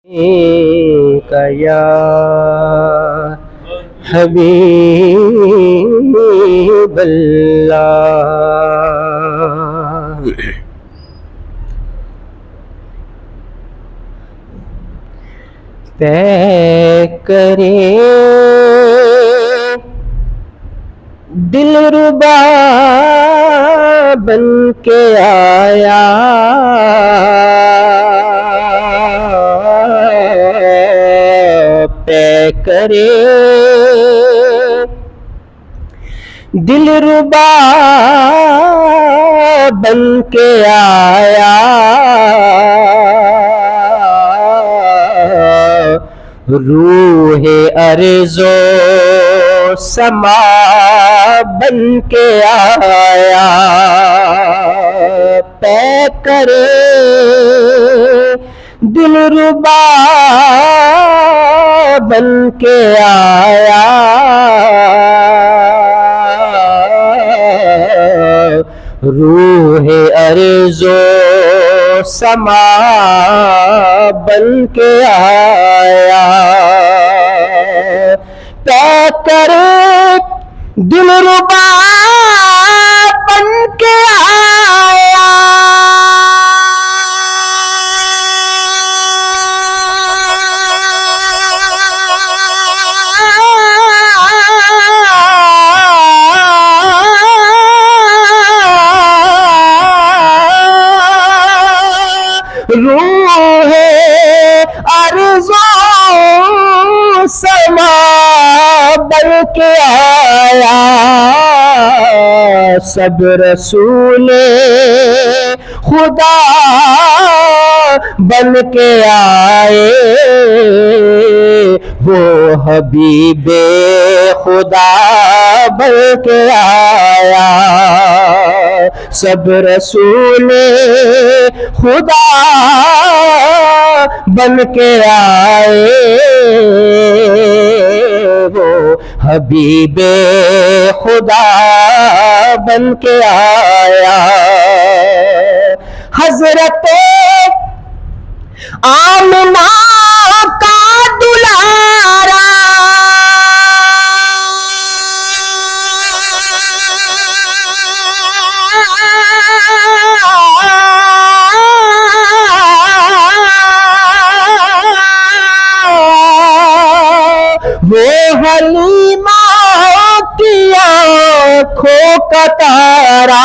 کا یا حبیب اللہ طے کرے دلربا بن کے آیا طے کرے دلربا بن کے آیا روح ارض و سما بن کے آیا طے کرے دلربا بن کے آیا روح ارض و سما بن کے آیا طے کرے دلربا بن کے آیا روح ارض و سما بن کے آیا سب رسول خدا بن کے آئے وہ حبیب خدا بن کے آیا سب رسول خدا بن کے آئے وہ حبیب خدا بن کے آیا حضرت آمنہ کا دلارا وہ حلیمہ کی آنکھوں کا تارا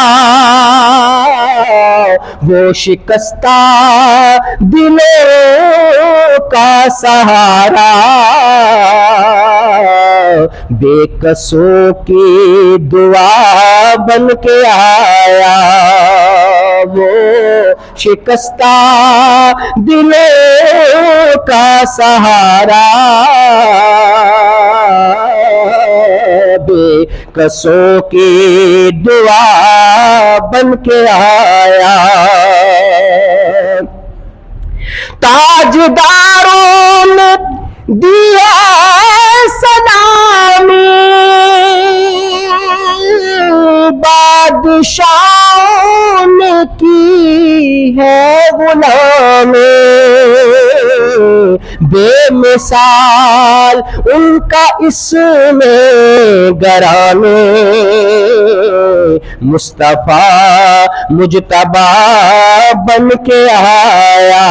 وہ شکستہ دلوں کا سہارا بے کسوں کی دعا بن کے آیا وہ شکستہ دلوں کا سہارا بے کسوں کی دعا بن کے آیا تاجداروں نے دیا سلامی بادشاہوں نے کی ہے غلامی بے مثال ان کا اس میں گرامی مصطفیٰ مجتبی بن کے آیا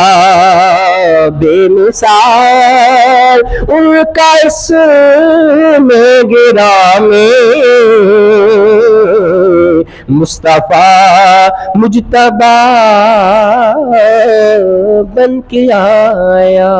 بے مثال ان کا اس میں گرامی مصطفیٰ مجتبی بن کے آیا